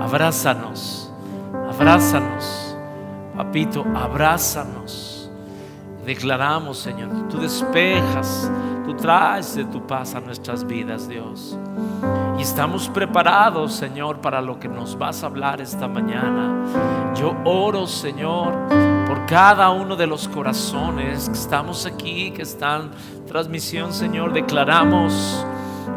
Abrázanos, abrázanos, papito, abrázanos. Declaramos, Señor, tú despejas, tú traes de tu paz a nuestras vidas, Dios. Y estamos preparados, Señor, para lo que nos vas a hablar esta mañana. Yo oro, Señor, por cada uno de los corazones que estamos aquí, que están en transmisión, Señor. Declaramos,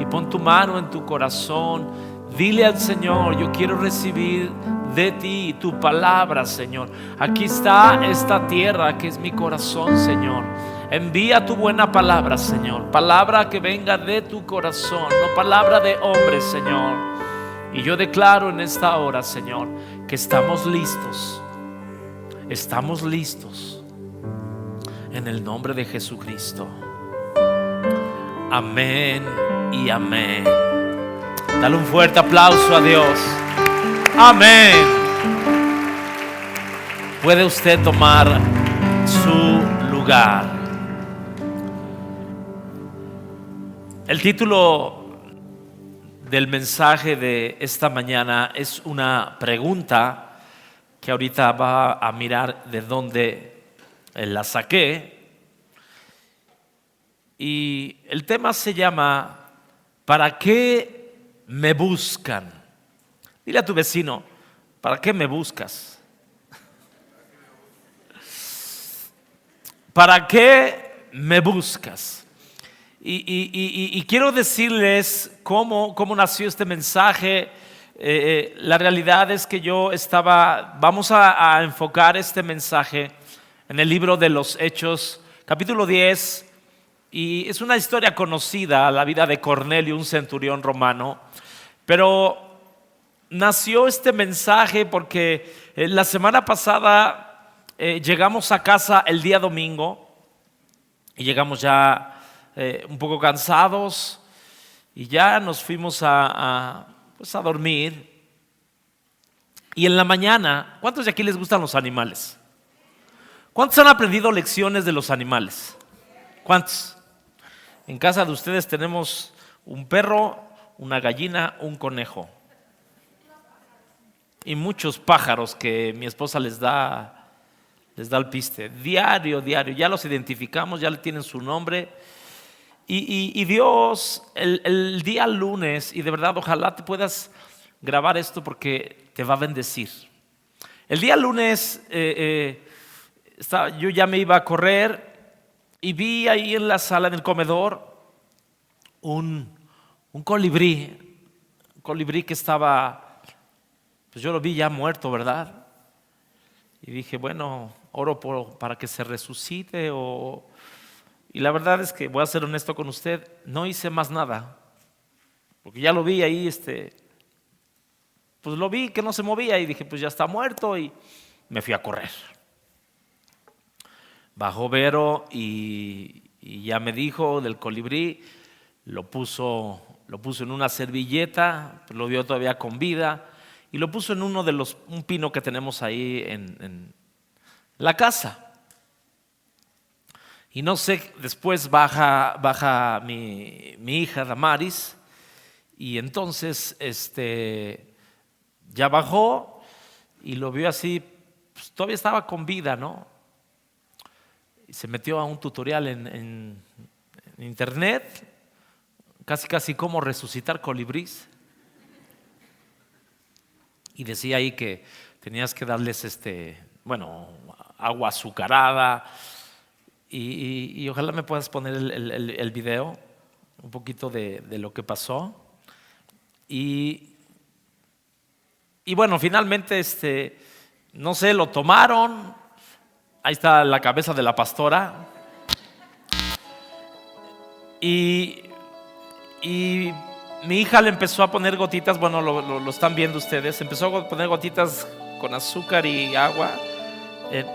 y pon tu mano en tu corazón. Dile al Señor: yo quiero recibir de ti tu palabra, Señor. Aquí está esta tierra que es mi corazón, Señor. Envía tu buena palabra, Señor. Palabra que venga de tu corazón, no palabra de hombre, Señor. Y yo declaro en esta hora, Señor, que estamos listos. Estamos listos. En el nombre de Jesucristo. Amén y amén. Dale un fuerte aplauso a Dios. Amén. Puede usted tomar su lugar. El título del mensaje de esta mañana es una pregunta que ahorita va a mirar de dónde la saqué. Y el tema se llama: ¿para qué me buscan? Dile a tu vecino: ¿para qué me buscas? ¿Para qué me buscas? Y quiero decirles cómo nació este mensaje. La realidad es que vamos a enfocar este mensaje en el libro de los Hechos, capítulo 10. Y es una historia conocida, la vida de Cornelio, un centurión romano. Pero nació este mensaje porque la semana pasada llegamos a casa el día domingo. Y llegamos ya un poco cansados. Y ya nos fuimos a dormir. Y en la mañana, ¿cuántos de aquí les gustan los animales? ¿Cuántos han aprendido lecciones de los animales? ¿Cuántos? En casa de ustedes tenemos un perro, una gallina, un conejo y muchos pájaros que mi esposa les da el piste diario. Ya los identificamos, ya le tienen su nombre. Y Dios el día lunes, y de verdad ojalá te puedas grabar esto porque te va a bendecir. El día lunes yo ya me iba a correr. Y vi ahí en la sala, en el comedor, un colibrí que estaba, pues yo lo vi ya muerto, ¿verdad? Y dije, bueno, oro para que se resucite. Y la verdad es que voy a ser honesto con usted, no hice más nada, porque ya lo vi ahí, pues lo vi que no se movía y dije, pues ya está muerto, y me fui a correr. Bajó Vero y ya me dijo del colibrí. Lo puso en una servilleta, lo vio todavía con vida, y lo puso en un pino que tenemos ahí en la casa. Y no sé, después baja mi hija Damaris, y entonces ya bajó y lo vio así, pues todavía estaba con vida, ¿no? Y se metió a un tutorial en internet, casi cómo resucitar colibrís. Y decía ahí que tenías que darles agua azucarada. Y ojalá me puedas poner el video, un poquito de lo que pasó. Y bueno, finalmente no sé, lo tomaron. Ahí está la cabeza de la pastora. Y mi hija le empezó a poner gotitas. Bueno, lo están viendo ustedes. Empezó a poner gotitas con azúcar y agua.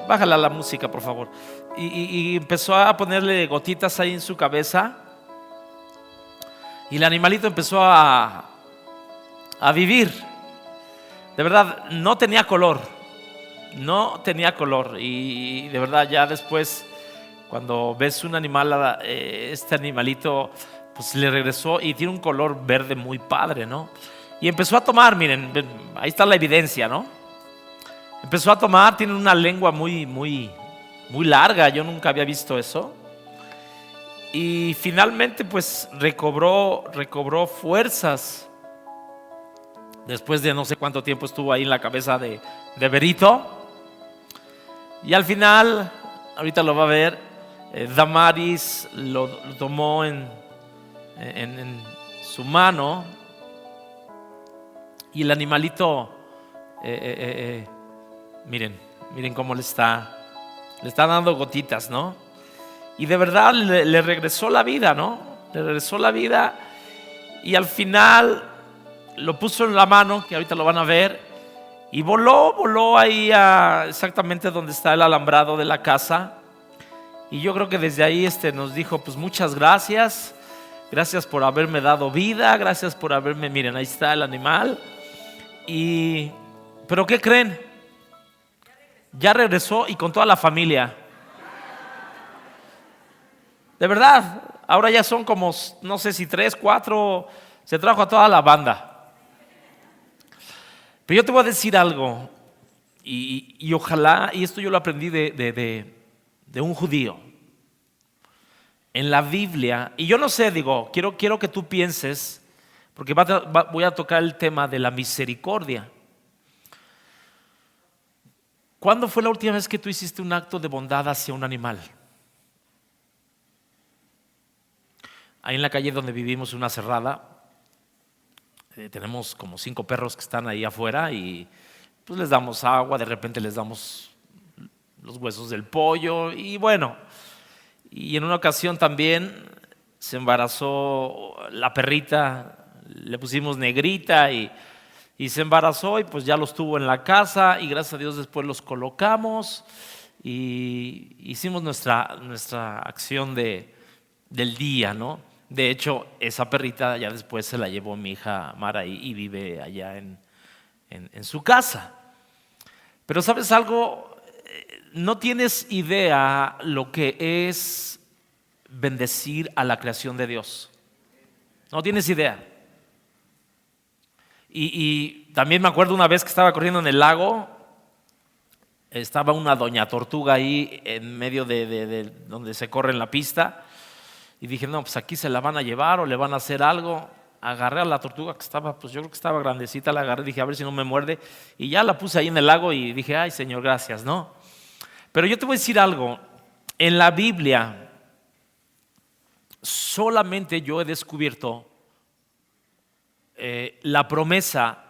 Bájala la música, por favor. Y empezó a ponerle gotitas ahí en su cabeza. Y el animalito empezó a vivir. De verdad, no tenía color. Y de verdad ya después, cuando ves un animal, este animalito pues le regresó y tiene un color verde muy padre, ¿no? Y empezó a tomar, miren, ahí está la evidencia, ¿no? Empezó a tomar, tiene una lengua muy larga, yo nunca había visto eso. Y finalmente pues recobró fuerzas. Después de no sé cuánto tiempo estuvo ahí en la cabeza de Berito. Y al final, ahorita lo va a ver, Damaris lo tomó en su mano. Y el animalito, miren cómo le está dando gotitas, ¿no? Y de verdad le regresó la vida, ¿no? Le regresó la vida. Y al final lo puso en la mano, que ahorita lo van a ver, y voló ahí exactamente donde está el alambrado de la casa. Y yo creo que desde ahí nos dijo, pues muchas gracias por haberme dado vida, gracias por haberme, miren, ahí está el animal. ¿Pero qué creen? Ya regresó y con toda la familia. De verdad, ahora ya son como, no sé si 3, 4, se trajo a toda la banda. Pero yo te voy a decir algo, y ojalá, y esto yo lo aprendí de un judío. En la Biblia, y yo no sé, quiero que tú pienses, porque voy a tocar el tema de la misericordia. ¿Cuándo fue la última vez que tú hiciste un acto de bondad hacia un animal? Ahí en la calle donde vivimos, una cerrada, tenemos como 5 perros que están ahí afuera y pues les damos agua, de repente les damos los huesos del pollo y bueno, y en una ocasión también se embarazó la perrita, le pusimos Negrita y se embarazó y pues ya los tuvo en la casa y gracias a Dios después los colocamos y hicimos nuestra acción del día, ¿no? De hecho, esa perrita ya después se la llevó mi hija Mara y vive allá en su casa. Pero ¿sabes algo? No tienes idea lo que es bendecir a la creación de Dios. No tienes idea. Y también me acuerdo una vez que estaba corriendo en el lago, estaba una doña tortuga ahí en medio de donde se corre en la pista. Y dije, no, pues aquí se la van a llevar o le van a hacer algo. Agarré a la tortuga que estaba, pues yo creo que estaba grandecita, la agarré, dije, a ver si no me muerde. Y ya la puse ahí en el lago y dije, ay Señor, gracias, ¿no? Pero yo te voy a decir algo, en la Biblia solamente yo he descubierto la promesa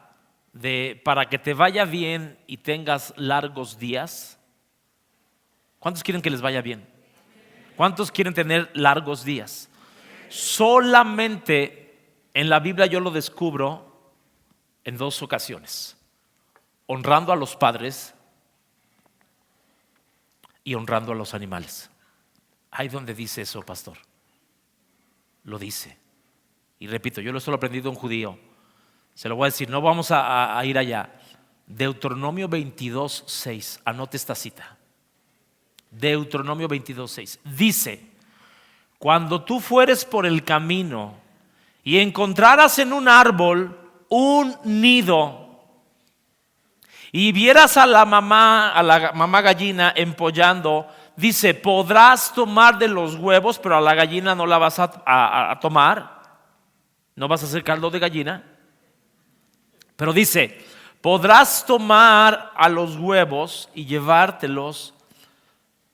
de para que te vaya bien y tengas largos días. ¿Cuántos quieren que les vaya bien? ¿Cuántos quieren tener largos días? Solamente en la Biblia yo lo descubro en 2 ocasiones. Honrando a los padres y honrando a los animales. ¿Ahí donde dice eso, pastor? Lo dice. Y repito, yo lo he aprendido de un judío. Se lo voy a decir, no vamos a ir allá. Deuteronomio 22:6. Anote esta cita. Deuteronomio 22:6 dice: cuando tú fueres por el camino y encontraras en un árbol un nido y vieras a la mamá gallina empollando, dice, podrás tomar de los huevos, pero a la gallina no la vas a tomar, no vas a hacer caldo de gallina, pero dice, podrás tomar a los huevos y llevártelos,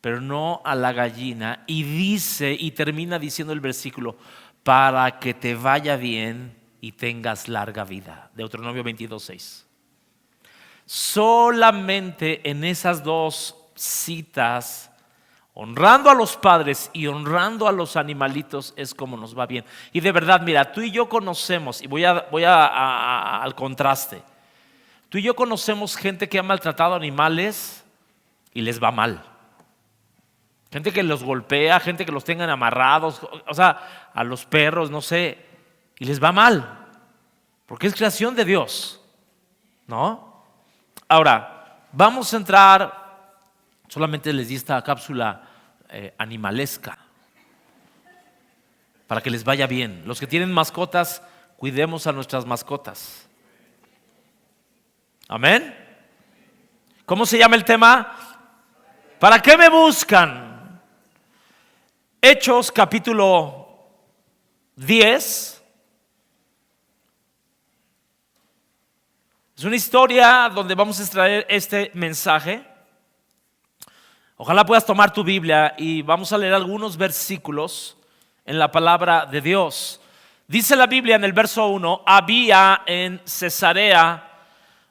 pero no a la gallina. Y dice, y termina diciendo el versículo, para que te vaya bien y tengas larga vida. Deuteronomio 22:6. Solamente en esas 2 citas, honrando a los padres y honrando a los animalitos, es como nos va bien. Y de verdad, mira, tú y yo conocemos, y voy al contraste. Tú y yo conocemos gente que ha maltratado animales y les va mal. Gente que los golpea, gente que los tengan amarrados, o sea, a los perros, no sé, y les va mal, porque es creación de Dios, ¿no? Ahora, vamos a entrar, solamente les di esta cápsula animalesca, para que les vaya bien. Los que tienen mascotas, cuidemos a nuestras mascotas. Amén. ¿Cómo se llama el tema? ¿Para qué me buscan? Hechos capítulo 10. Es una historia donde vamos a extraer este mensaje. Ojalá puedas tomar tu Biblia y vamos a leer algunos versículos en la palabra de Dios. Dice la Biblia en el verso 1: había en Cesarea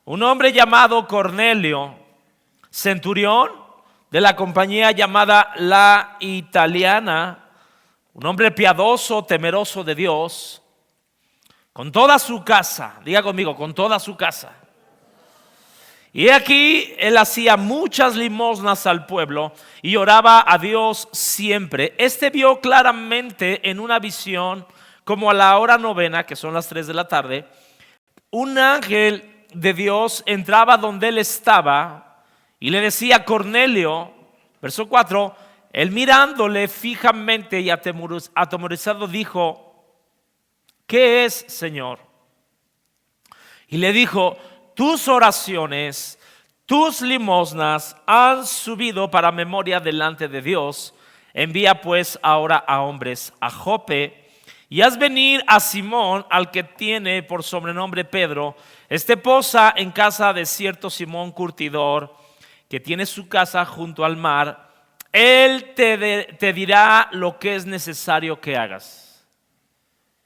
un hombre llamado Cornelio, centurión de la compañía llamada La Italiana, un hombre piadoso, temeroso de Dios, con toda su casa. Diga conmigo, con toda su casa. Y aquí él hacía muchas limosnas al pueblo y oraba a Dios siempre. Este vio claramente en una visión, como a la hora novena, que son las 3 de la tarde, un ángel de Dios entraba donde él estaba y le decía: Cornelio. Verso 4, él mirándole fijamente y atemorizado dijo: ¿qué es, Señor? Y le dijo: tus oraciones, tus limosnas han subido para memoria delante de Dios. Envía pues ahora a hombres a Jope y haz venir a Simón, al que tiene por sobrenombre Pedro. Este posa en casa de cierto Simón curtidor, que tiene su casa junto al mar. Él te dirá lo que es necesario que hagas.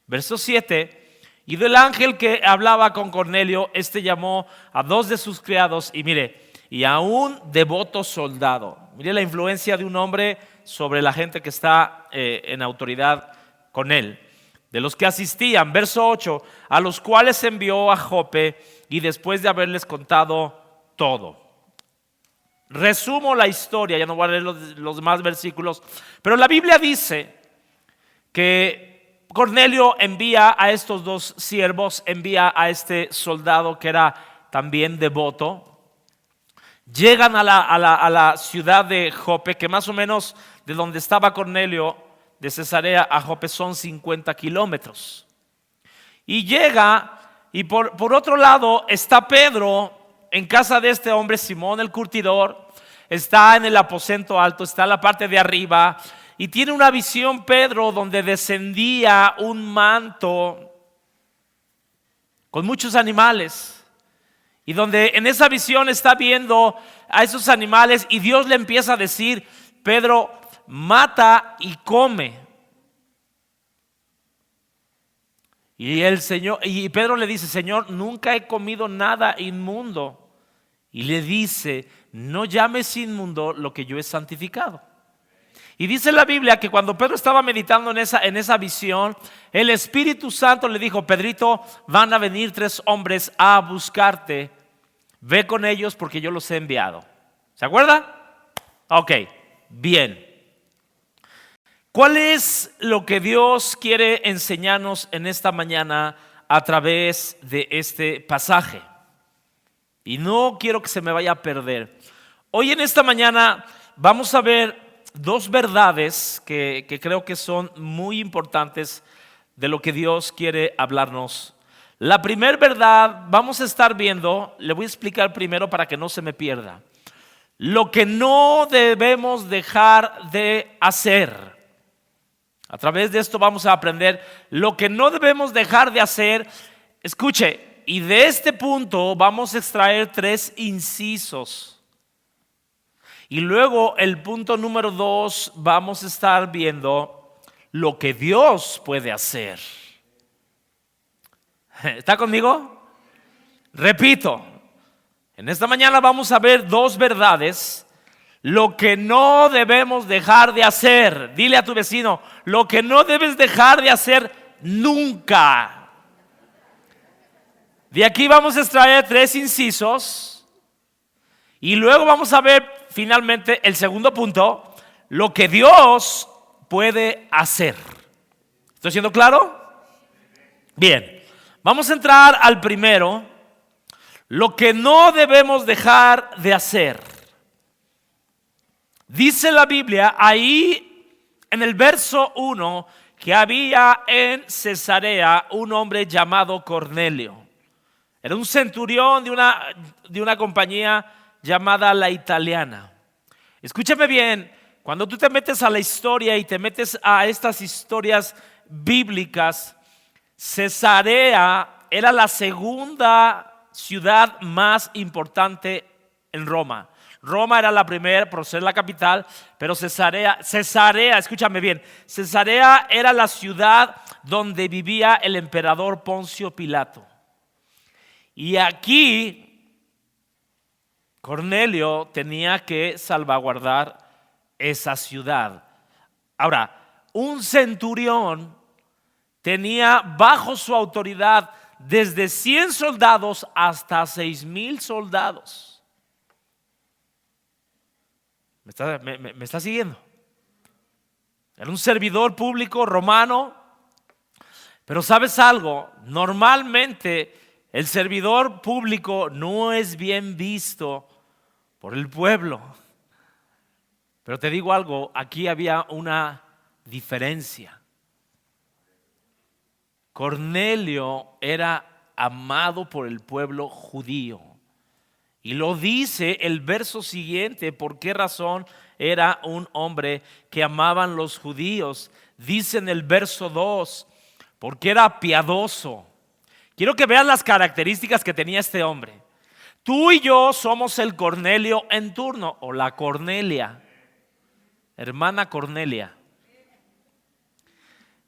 Verso 7. Y del ángel que hablaba con Cornelio, este llamó a 2 de sus criados y mire, y a un devoto soldado. Mire la influencia de un hombre sobre la gente que está en autoridad con él. De los que asistían, verso 8, a los cuales envió a Jope y después de haberles contado todo. Resumo la historia, ya no voy a leer los demás versículos, pero la Biblia dice que Cornelio envía a estos 2 siervos, envía a este soldado que era también devoto. Llegan a la ciudad de Jope, que más o menos de donde estaba Cornelio, de Cesarea a Jope, son 50 kilómetros. Y llega, y por otro lado está Pedro en casa de este hombre Simón el curtidor. Está en el aposento alto, está en la parte de arriba. Y tiene una visión Pedro donde descendía un manto con muchos animales. Y donde en esa visión está viendo a esos animales y Dios le empieza a decir: Pedro, mata y come. Y Pedro le dice: Señor, nunca he comido nada inmundo. Y le dice: no llames inmundo lo que yo he santificado. Y dice la Biblia que cuando Pedro estaba meditando en esa visión, el Espíritu Santo le dijo: Pedrito, van a venir 3 hombres a buscarte. Ve con ellos porque yo los he enviado. ¿Se acuerda? Ok, bien. ¿Cuál es lo que Dios quiere enseñarnos en esta mañana a través de este pasaje? Y no quiero que se me vaya a perder. Hoy en esta mañana vamos a ver 2 verdades que creo que son muy importantes de lo que Dios quiere hablarnos. La primera verdad vamos a estar viendo, le voy a explicar primero para que no se me pierda, lo que no debemos dejar de hacer. A través de esto vamos a aprender lo que no debemos dejar de hacer. Escuche, y de este punto vamos a extraer 3 incisos. Y luego el punto número 2 vamos a estar viendo lo que Dios puede hacer. ¿Está conmigo? Repito, en esta mañana vamos a ver 2 verdades. Lo que no debemos dejar de hacer. Dile a tu vecino: lo que no debes dejar de hacer nunca. De aquí vamos a extraer 3 incisos. Y luego vamos a ver finalmente el segundo punto, lo que Dios puede hacer. ¿Estoy siendo claro? Bien, vamos a entrar al primero, lo que no debemos dejar de hacer. Dice la Biblia ahí en el verso 1 que había en Cesarea un hombre llamado Cornelio. Era un centurión de una compañía llamada La Italiana. Escúchame bien, cuando tú te metes a la historia y te metes a estas historias bíblicas, Cesarea era la segunda ciudad más importante en Roma. Roma era la primera por ser la capital, pero Cesarea, escúchame bien, Cesarea era la ciudad donde vivía el emperador Poncio Pilato. Y aquí Cornelio tenía que salvaguardar esa ciudad. Ahora, un centurión tenía bajo su autoridad desde 100 soldados hasta 6,000 soldados. ¿Me está siguiendo? Era un servidor público romano, pero ¿sabes algo? Normalmente el servidor público no es bien visto por el pueblo. Pero te digo algo, aquí había una diferencia. Cornelio era amado por el pueblo judío. Y lo dice el verso siguiente, ¿por qué razón era un hombre que amaban los judíos? Dice en el verso 2, porque era piadoso. Quiero que vean las características que tenía este hombre. Tú y yo somos el Cornelio en turno, o la Cornelia, hermana Cornelia.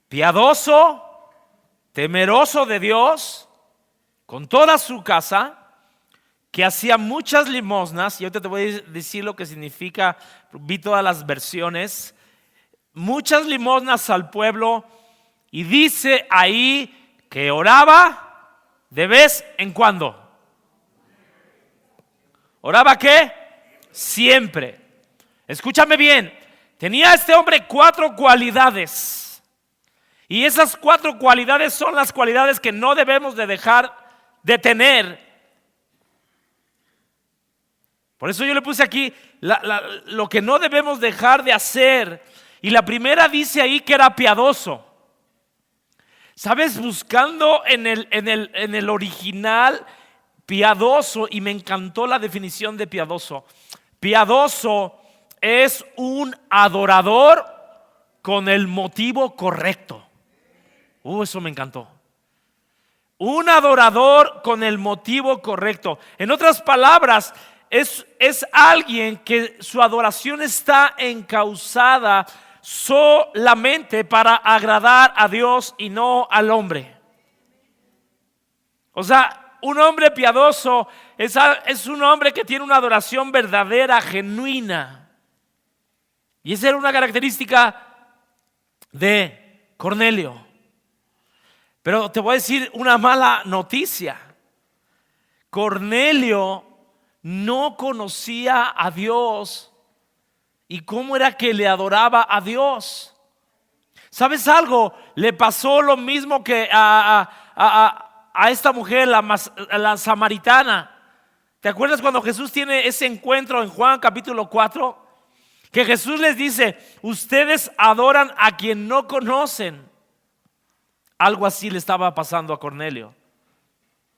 Piadoso, temeroso de Dios, con toda su casa, que hacía muchas limosnas, y ahorita te voy a decir lo que significa, vi todas las versiones, muchas limosnas al pueblo, y dice ahí que oraba de vez en cuando. ¿Oraba qué? Siempre. Escúchame bien, tenía este hombre 4 cualidades, y esas 4 cualidades son las cualidades que no debemos de dejar de tener. Por eso yo le puse aquí lo que no debemos dejar de hacer. Y la primera dice ahí que era piadoso. ¿Sabes? Buscando en el original piadoso, y me encantó la definición de piadoso. Piadoso es un adorador con el motivo correcto. Eso me encantó. Un adorador con el motivo correcto. En otras palabras, es alguien que su adoración está encauzada solamente para agradar a Dios y no al hombre. O sea, un hombre piadoso es un hombre que tiene una adoración verdadera, genuina. Y esa era una característica de Cornelio. Pero te voy a decir una mala noticia. Cornelio no conocía a Dios. ¿Y cómo era que le adoraba a Dios? ¿Sabes algo? Le pasó lo mismo que a esta mujer, la samaritana. ¿Te acuerdas cuando Jesús tiene ese encuentro en Juan capítulo 4? Que Jesús les dice, ustedes adoran a quien no conocen. Algo así le estaba pasando a Cornelio.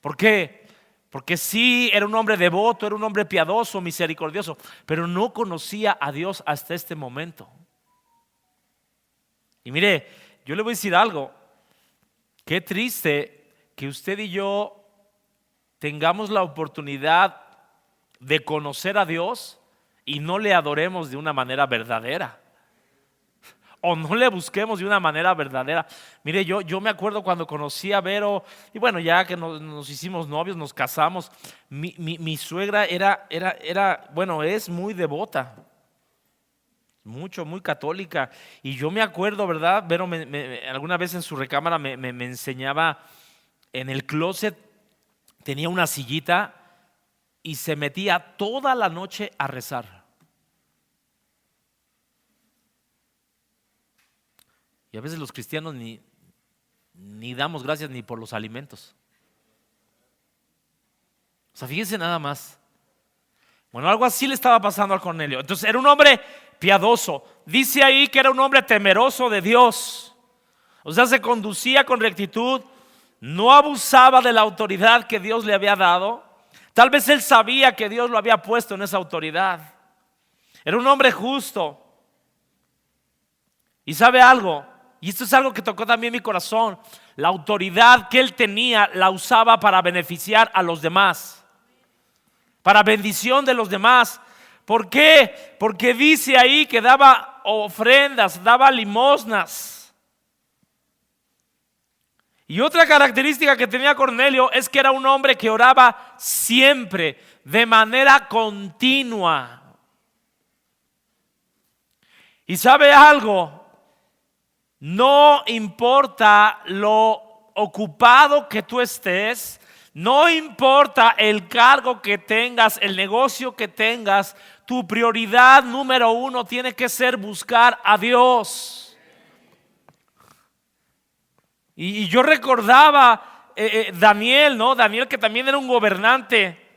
¿Por qué? Porque sí, era un hombre devoto, era un hombre piadoso, misericordioso, pero no conocía a Dios hasta este momento. Y mire, yo le voy a decir algo. Qué triste que usted y yo tengamos la oportunidad de conocer a Dios y no le adoremos de una manera verdadera. O no le busquemos de una manera verdadera. Mire, yo me acuerdo cuando conocí a Vero, y bueno, ya que nos hicimos novios, nos casamos. Mi suegra es muy devota, muy católica. Y yo me acuerdo, ¿verdad? Vero alguna vez en su recámara me enseñaba, en el closet tenía una sillita y se metía toda la noche a rezar. Y a veces los cristianos ni damos gracias ni por los alimentos. O sea, fíjense nada más. Bueno, algo así le estaba pasando a Cornelio. Entonces era un hombre piadoso. Dice ahí que era un hombre temeroso de Dios. O sea, se conducía con rectitud no abusaba de la autoridad que Dios le había dado. Tal vez él sabía que Dios lo había puesto en esa autoridad. Era un hombre justo. Y sabe algo, y esto es algo que tocó también mi corazón, la autoridad que él tenía la usaba para beneficiar a los demás, para bendición de los demás. ¿Por qué? Porque dice ahí que daba ofrendas, daba limosnas. Y otra característica que tenía Cornelio es que era un hombre que oraba siempre, de manera continua. Y sabe algo, no importa lo ocupado que tú estés, no importa el cargo que tengas, el negocio que tengas, tu prioridad número uno tiene que ser buscar a Dios. Y yo recordaba Daniel, ¿no? Daniel, que también era un gobernante.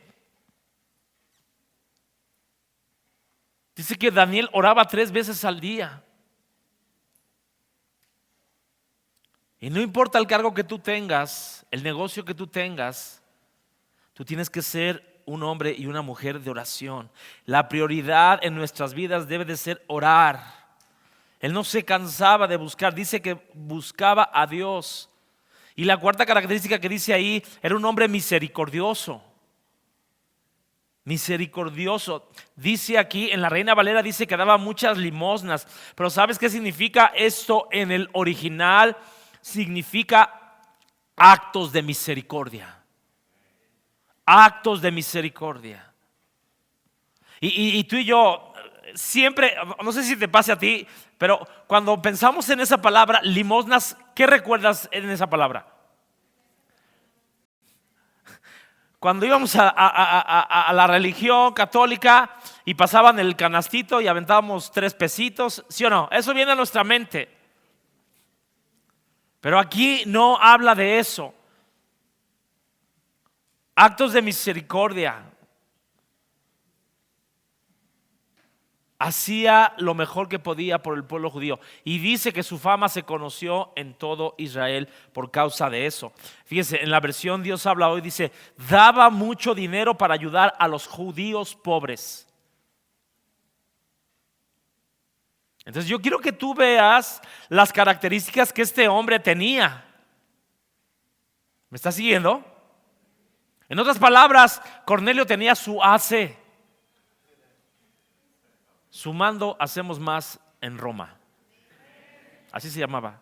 Dice que Daniel oraba 3 veces al día. Y no importa el cargo que tú tengas, el negocio que tú tengas, tú tienes que ser un hombre y una mujer de oración. La prioridad en nuestras vidas debe de ser orar. Él no se cansaba de buscar, dice que buscaba a Dios. Y la cuarta característica que dice ahí, era un hombre misericordioso. Misericordioso. Dice aquí, en la Reina Valera dice que daba muchas limosnas. Pero ¿sabes qué significa esto en el original? Significa actos de misericordia. Actos de misericordia. Y tú y yo siempre, no sé si te pase a ti, pero cuando pensamos en esa palabra, limosnas, ¿qué recuerdas en esa palabra? Cuando íbamos a la religión católica y pasaban el canastito y aventábamos 3 pesitos, ¿sí o no? Eso viene a nuestra mente. Pero aquí no habla de eso. Actos de misericordia. Hacía lo mejor que podía por el pueblo judío. Y dice que su fama se conoció en todo Israel por causa de eso. Fíjense, en la versión Dios habla hoy, dice, daba mucho dinero para ayudar a los judíos pobres. Entonces yo quiero que tú veas las características que este hombre tenía. ¿Me estás siguiendo? En otras palabras, Cornelio tenía su AC. Sumando hacemos más en Roma. Así se llamaba.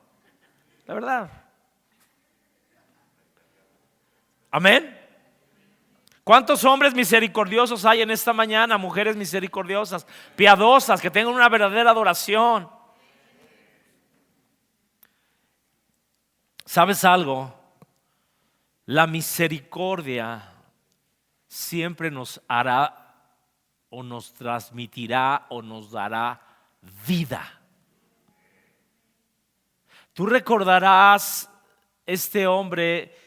La verdad. Amén. ¿Cuántos hombres misericordiosos hay en esta mañana? Mujeres misericordiosas, piadosas, que tengan una verdadera adoración. ¿Sabes algo? La misericordia siempre nos hará o nos transmitirá o nos dará vida. Tú recordarás este hombre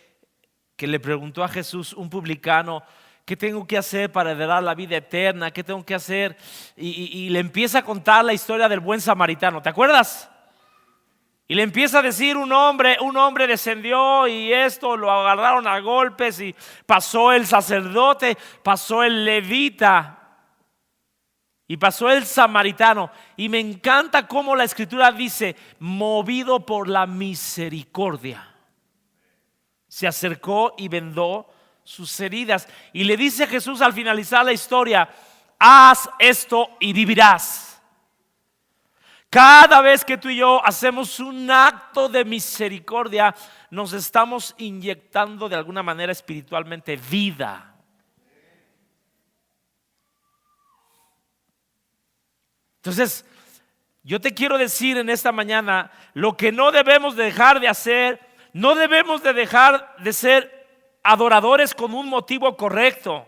que le preguntó a Jesús, un publicano, ¿qué tengo que hacer para heredar la vida eterna? ¿Qué tengo que hacer? Y le empieza a contar la historia del buen samaritano, ¿te acuerdas? Y le empieza a decir un hombre descendió y esto, lo agarraron a golpes y pasó el sacerdote, pasó el levita y pasó el samaritano. Y me encanta cómo la escritura dice, movido por la misericordia. Se acercó y vendó sus heridas. Y le dice Jesús al finalizar la historia, haz esto y vivirás. Cada vez que tú y yo hacemos un acto de misericordia, nos estamos inyectando de alguna manera espiritualmente vida. Entonces, yo te quiero decir en esta mañana, lo que no debemos dejar de hacer, no debemos de dejar de ser adoradores con un motivo correcto.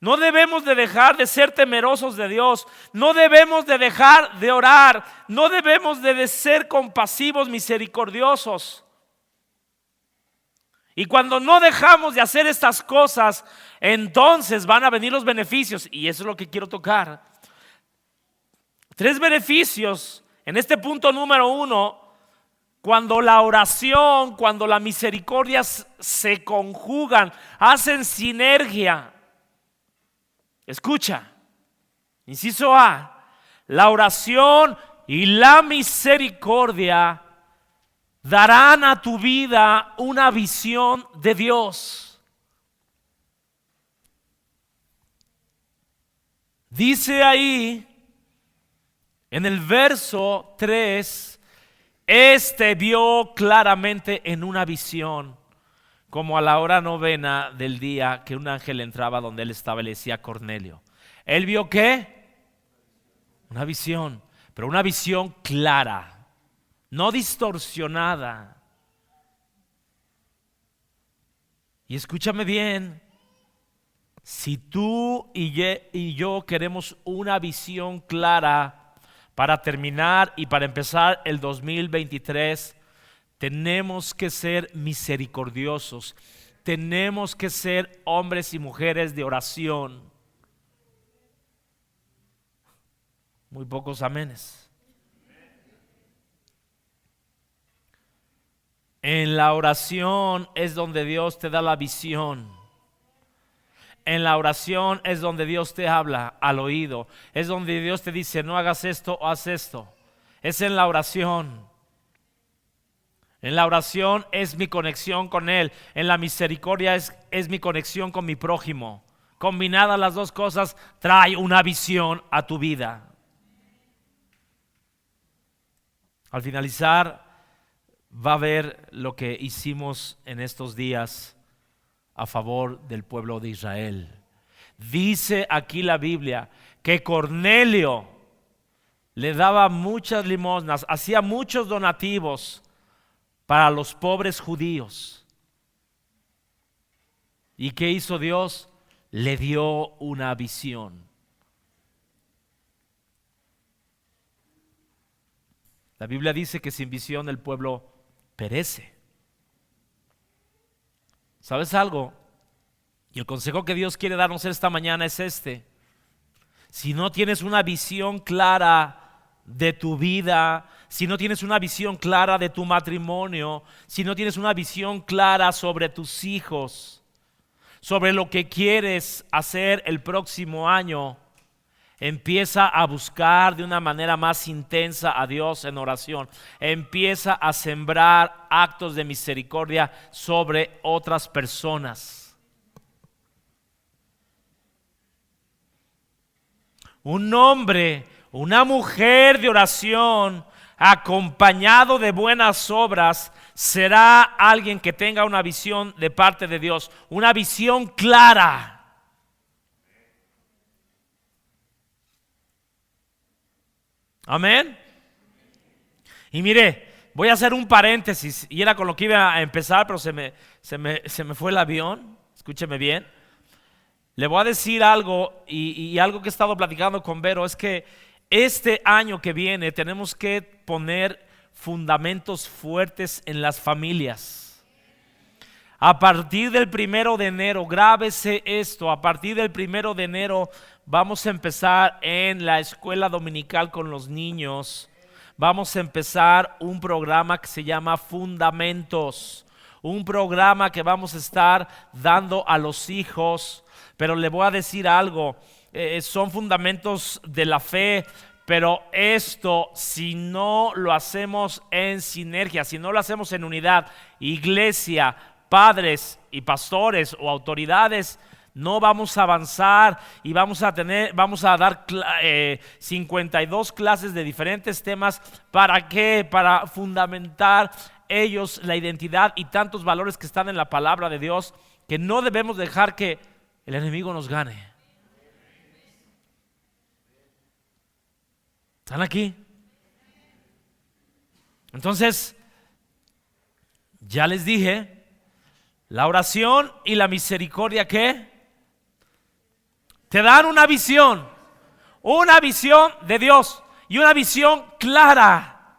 No debemos de dejar de ser temerosos de Dios. No debemos de dejar de orar. No debemos de ser compasivos, misericordiosos. Y cuando no dejamos de hacer estas cosas, entonces van a venir los beneficios. Y eso es lo que quiero tocar. 3 beneficios en este punto número 1 Cuando la oración, cuando la misericordia se conjugan, hacen sinergia. Escucha, inciso A, la oración y la misericordia darán a tu vida una visión de Dios. Dice ahí en el verso 3, este vio claramente en una visión, como a la hora novena del día, que un ángel entraba donde él estaba y le decía a Cornelio. ¿Él vio qué? Una visión, pero una visión clara, no distorsionada. Y escúchame bien, si tú y yo queremos una visión clara para terminar y para empezar el 2023, tenemos que ser misericordiosos, tenemos que ser hombres y mujeres de oración. Muy pocos amenes. En la oración es donde Dios te da la visión. En la oración es donde Dios te habla al oído. Es donde Dios te dice, no hagas esto o haz esto. Es en la oración. En la oración es mi conexión con Él. En la misericordia es mi conexión con mi prójimo. Combinadas las dos cosas, trae una visión a tu vida. Al finalizar, va a ver lo que hicimos en estos días a favor del pueblo de Israel. Dice aquí la Biblia que Cornelio le daba muchas limosnas, hacía muchos donativos para los pobres judíos. ¿Y qué hizo Dios? Le dio una visión. La Biblia dice que sin visión el pueblo perece. ¿Sabes algo? Y el consejo que Dios quiere darnos esta mañana es este. Si no tienes una visión clara de tu vida, si no tienes una visión clara de tu matrimonio, si no tienes una visión clara sobre tus hijos, sobre lo que quieres hacer el próximo año, empieza a buscar de una manera más intensa a Dios en oración. Empieza a sembrar actos de misericordia sobre otras personas. Un hombre, una mujer de oración, acompañado de buenas obras, será alguien que tenga una visión de parte de Dios, una visión clara. Amén. Y mire, voy a hacer un paréntesis, y era con lo que iba a empezar, pero se me fue el avión. Escúcheme bien. Le voy a decir algo, y algo que he estado platicando con Vero, es que este año que viene tenemos que poner fundamentos fuertes en las familias. A partir del 1 de enero, grábese esto, a partir del 1 de enero vamos a empezar en la escuela dominical con los niños. Vamos a empezar un programa que se llama Fundamentos, un programa que vamos a estar dando a los hijos. Pero le voy a decir algo, son fundamentos de la fe, pero esto, si no lo hacemos en sinergia, si no lo hacemos en unidad, iglesia, padres y pastores o autoridades, no vamos a avanzar y vamos a dar 52 clases de diferentes temas. ¿Para qué? Para fundamentar ellos la identidad y tantos valores que están en la palabra de Dios, que no debemos dejar que el enemigo nos gane. ¿Están aquí? Entonces, ya les dije, la oración y la misericordia, ¿qué? Te dan una visión de Dios y una visión clara.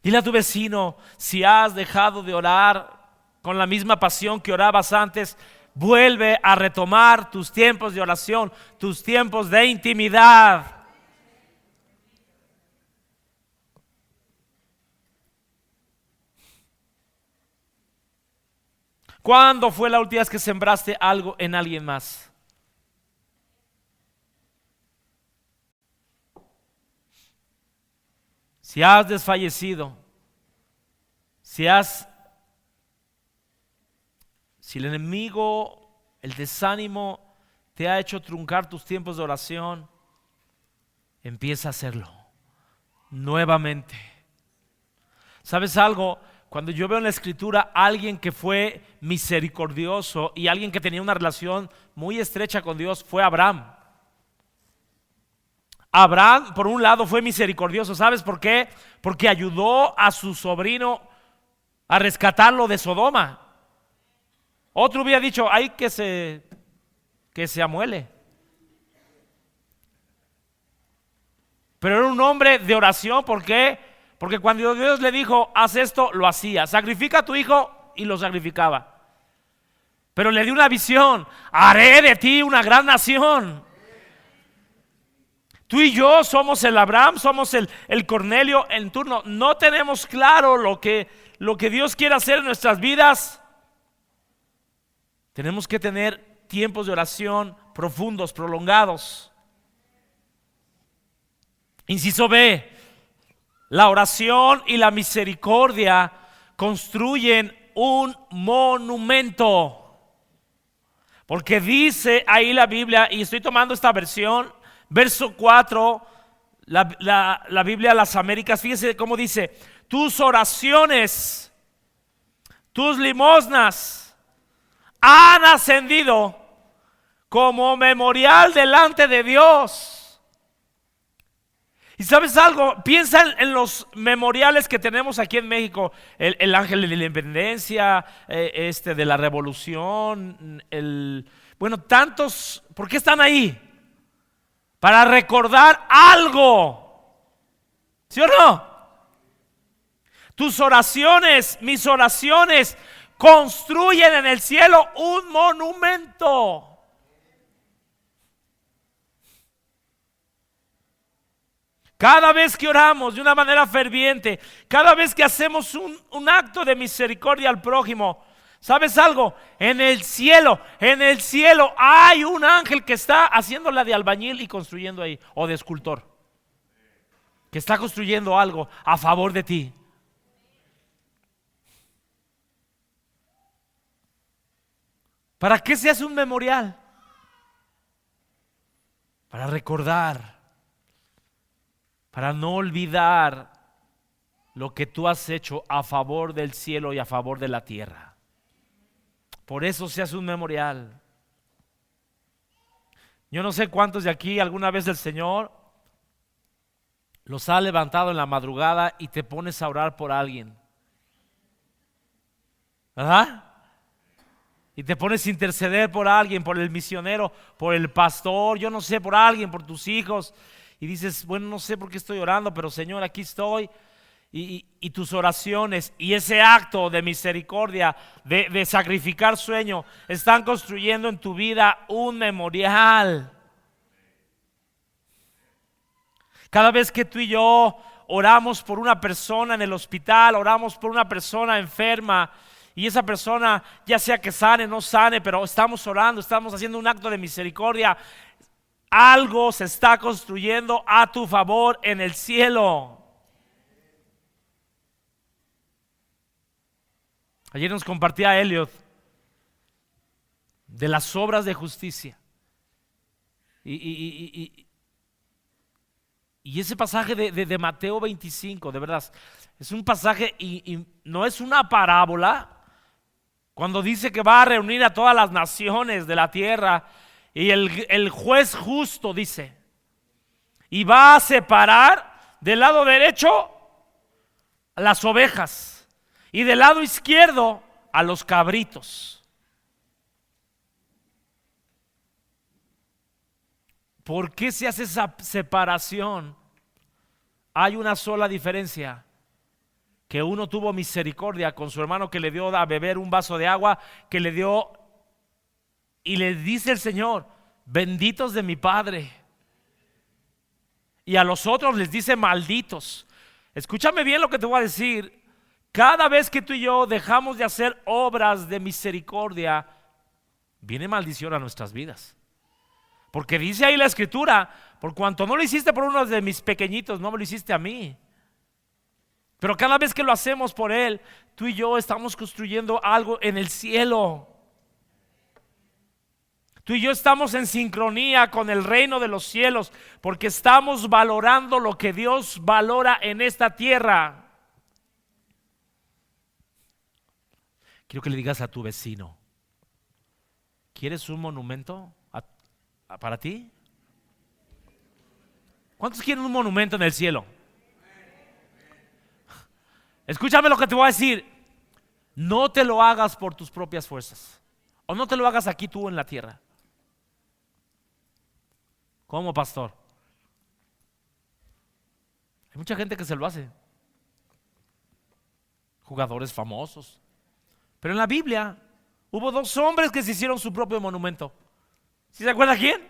Dile a tu vecino, si has dejado de orar con la misma pasión que orabas antes, vuelve a retomar tus tiempos de oración, tus tiempos de intimidad. ¿Cuándo fue la última vez que sembraste algo en alguien más? Si has desfallecido, si el enemigo, el desánimo te ha hecho truncar tus tiempos de oración, empieza a hacerlo nuevamente. ¿Sabes algo? Cuando yo veo en la escritura a alguien que fue misericordioso y alguien que tenía una relación muy estrecha con Dios, fue Abraham. Abraham, por un lado, fue misericordioso. ¿Sabes por qué? Porque ayudó a su sobrino a rescatarlo de Sodoma. Otro hubiera dicho, ay, que se amuele. Pero era un hombre de oración. ¿Por qué? Porque cuando Dios le dijo, haz esto, lo hacía. Sacrifica a tu hijo, y lo sacrificaba. Pero le dio una visión: haré de ti una gran nación. Tú y yo somos el Abraham, somos el Cornelio en turno. No tenemos claro lo que Dios quiere hacer en nuestras vidas. Tenemos que tener tiempos de oración profundos, prolongados. Inciso B: la oración y la misericordia construyen un monumento. Porque dice ahí la Biblia, y estoy tomando esta versión, verso 4, la Biblia Las Américas. Fíjese cómo dice: tus oraciones, tus limosnas han ascendido como memorial delante de Dios. Y ¿sabes algo? Piensa en los memoriales que tenemos aquí en México: el ángel de la independencia, de la revolución, bueno, tantos. ¿Por qué están ahí? Para recordar algo, ¿sí o no? Tus oraciones, mis oraciones, construyen en el cielo un monumento. Cada vez que oramos de una manera ferviente, cada vez que hacemos un acto de misericordia al prójimo, ¿sabes algo? En el cielo hay un ángel que está haciéndola de albañil y construyendo ahí, o de escultor, que está construyendo algo a favor de ti. ¿Para qué se hace un memorial? Para recordar, para no olvidar lo que tú has hecho a favor del cielo y a favor de la tierra. Por eso se hace un memorial. Yo no sé cuántos de aquí alguna vez el Señor los ha levantado en la madrugada y te pones a orar por alguien, ¿verdad? Y te pones a interceder por alguien, por el misionero, por el pastor, yo no sé, por alguien, por tus hijos. Y dices, bueno, no sé por qué estoy orando, pero Señor, aquí estoy. Y tus oraciones y ese acto de misericordia, de sacrificar sueño, están construyendo en tu vida un memorial. Cada vez que tú y yo oramos por una persona en el hospital, oramos por una persona enferma, y esa persona, ya sea que sane o no sane, pero estamos orando, estamos haciendo un acto de misericordia, algo se está construyendo a tu favor en el cielo. Ayer nos compartía Elliot de las obras de justicia. Y ese pasaje de Mateo 25, de verdad, es un pasaje y no es una parábola. Cuando dice que va a reunir a todas las naciones de la tierra, y el juez justo dice, y va a separar del lado derecho a las ovejas y del lado izquierdo a los cabritos. ¿Por qué se hace esa separación? Hay una sola diferencia: que uno tuvo misericordia con su hermano, que le dio a beber un vaso de agua, que le dio, y le dice el Señor: benditos de mi Padre. Y a los otros les dice malditos. Escúchame bien lo que te voy a decir. Cada vez que tú y yo dejamos de hacer obras de misericordia, viene maldición a nuestras vidas. Porque dice ahí la Escritura: por cuanto no lo hiciste por uno de mis pequeñitos, no me lo hiciste a mí. Pero cada vez que lo hacemos por Él, tú y yo estamos construyendo algo en el cielo. Tú y yo estamos en sincronía con el reino de los cielos, porque estamos valorando lo que Dios valora en esta tierra. Quiero que le digas a tu vecino: ¿quieres un monumento para ti? ¿Cuántos quieren un monumento en el cielo? Escúchame lo que te voy a decir. No te lo hagas por tus propias fuerzas, o no te lo hagas aquí tú en la tierra. ¿Cómo, pastor? Hay mucha gente que se lo hace, jugadores famosos. Pero en la Biblia hubo 2 hombres que se hicieron su propio monumento. ¿Sí se acuerda quién?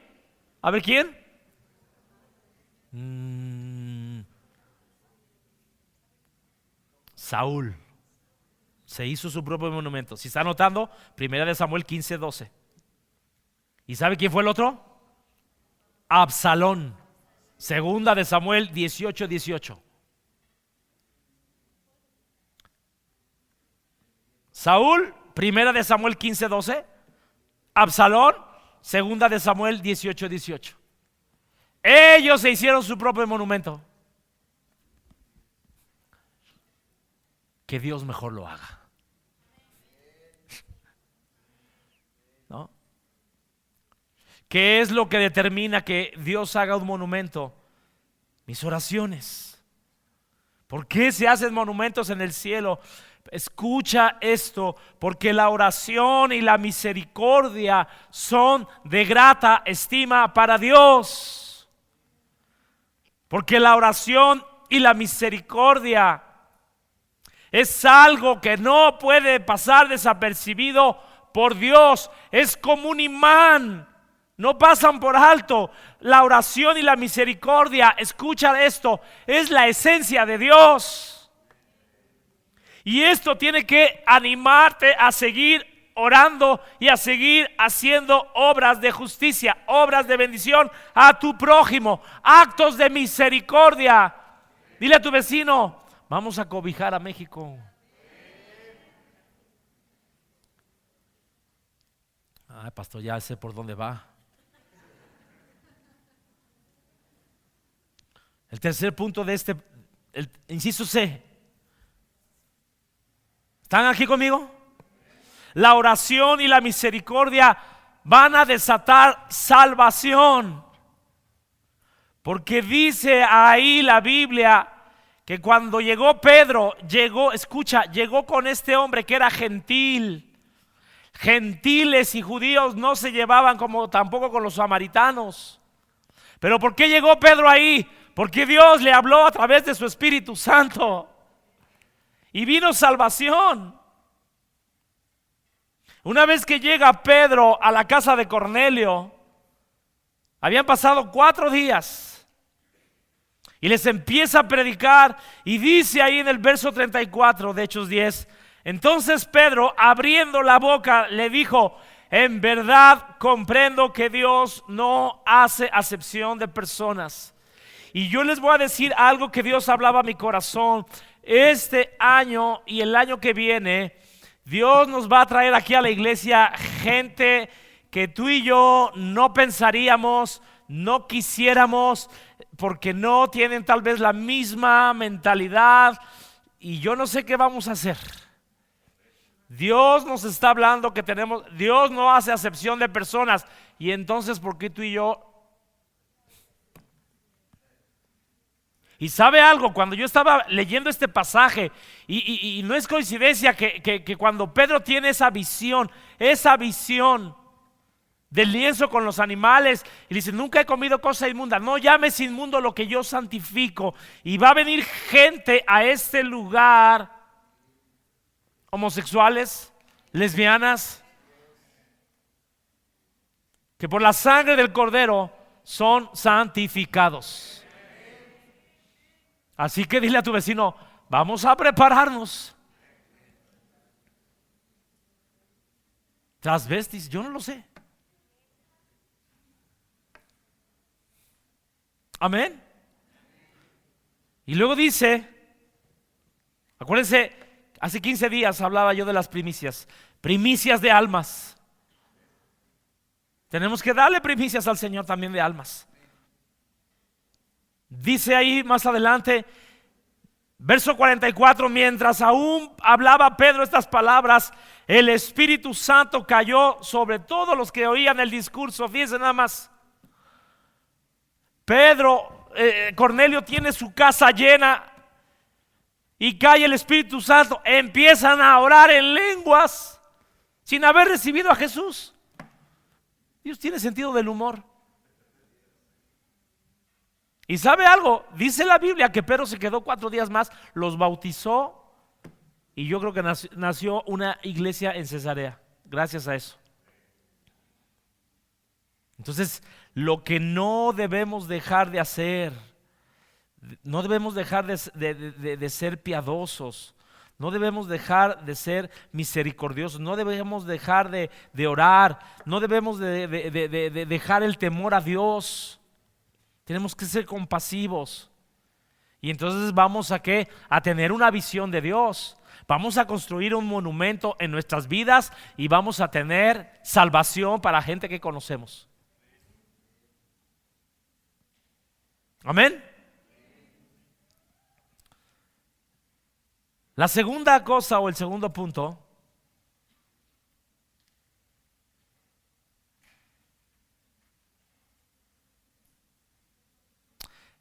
A ver, ¿quién? Saúl se hizo su propio monumento. Si está anotando, 1 Samuel 15:12. ¿Y sabe quién fue el otro? Absalón. 2 Samuel 18:18. Saúl, 1 Samuel 15:12. Absalón, 2 Samuel 18:18. Ellos se hicieron su propio monumento. Que Dios mejor lo haga, ¿no? ¿Qué es lo que determina que Dios haga un monumento? Mis oraciones. ¿Por qué se hacen monumentos en el cielo? Escucha esto: porque la oración y la misericordia son de grata estima para Dios. Porque la oración y la misericordia es algo que no puede pasar desapercibido por Dios. Es como un imán, no pasan por alto. La oración y la misericordia, escucha esto, es la esencia de Dios. Y esto tiene que animarte a seguir orando y a seguir haciendo obras de justicia, obras de bendición a tu prójimo, actos de misericordia. Dile a tu vecino: vamos a cobijar a México. Ay, pastor, ya sé por dónde va. El tercer punto de el inciso C. ¿Están aquí conmigo? La oración y la misericordia van a desatar salvación. Porque dice ahí la Biblia que cuando llegó Pedro, llegó con este hombre que era gentil. Gentiles y judíos no se llevaban como tampoco con los samaritanos. Pero ¿por qué llegó Pedro ahí? Porque Dios le habló a través de su Espíritu Santo y vino salvación. Una vez que llega Pedro a la casa de Cornelio, habían pasado 4 días y les empieza a predicar, y dice ahí en el verso 34 de Hechos 10: entonces Pedro, abriendo la boca, le dijo: en verdad comprendo que Dios no hace acepción de personas. Y yo les voy a decir algo que Dios hablaba a mi corazón. Este año y el año que viene, Dios nos va a traer aquí a la iglesia gente que tú y yo no pensaríamos, no quisiéramos, porque no tienen tal vez la misma mentalidad, y yo no sé qué vamos a hacer. Dios nos está hablando que Dios no hace acepción de personas. Y entonces, ¿por qué tú y yo? Y sabe algo, cuando yo estaba leyendo este pasaje, y no es coincidencia que cuando Pedro tiene esa visión del lienzo con los animales, y dice: nunca he comido cosa inmunda, no llames inmundo lo que yo santifico. Y va a venir gente a este lugar, homosexuales, lesbianas, que por la sangre del Cordero son santificados. Así que dile a tu vecino: vamos a prepararnos, Transvestis, yo no lo sé. Amén. Y luego dice, acuérdense, hace 15 días hablaba yo de las primicias de almas. Tenemos que darle primicias al Señor también de almas. Dice ahí más adelante, verso 44, mientras aún hablaba Pedro estas palabras, el Espíritu Santo cayó sobre todos los que oían el discurso. Fíjense nada más. Cornelio tiene su casa llena y cae el Espíritu Santo. Empiezan a orar en lenguas sin haber recibido a Jesús. Dios tiene sentido del humor. Y ¿sabe algo? Dice la Biblia que Pedro se quedó 4 días más, los bautizó y yo creo que nació una iglesia en Cesarea gracias a eso. Entonces, lo que no debemos dejar de hacer, no debemos dejar de ser piadosos, no debemos dejar de ser misericordiosos, no debemos dejar de orar, no debemos de dejar el temor a Dios. Tenemos que ser compasivos. Y entonces vamos a ¿qué? A tener una visión de Dios. Vamos a construir un monumento en nuestras vidas y vamos a tener salvación para gente que conocemos. Amén. La segunda cosa o el segundo punto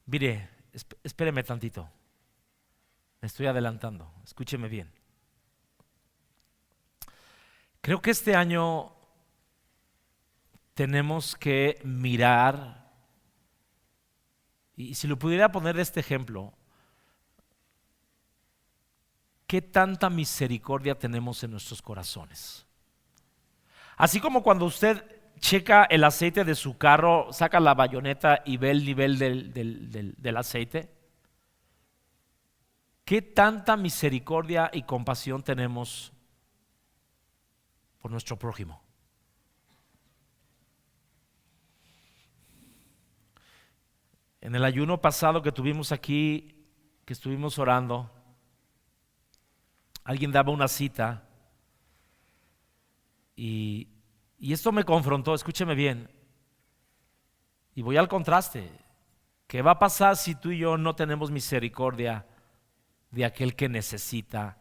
mire, espéreme tantito. Me estoy adelantando. Escúcheme bien. Creo que este año tenemos que mirar, y si lo pudiera poner de este ejemplo, ¿qué tanta misericordia tenemos en nuestros corazones? Así como cuando usted checa el aceite de su carro, saca la bayoneta y ve el nivel del aceite. ¿Qué tanta misericordia y compasión tenemos por nuestro prójimo? En el ayuno pasado que tuvimos aquí, que estuvimos orando, alguien daba una cita y esto me confrontó, escúcheme bien. Y voy al contraste. ¿Qué va a pasar si tú y yo no tenemos misericordia de aquel que necesita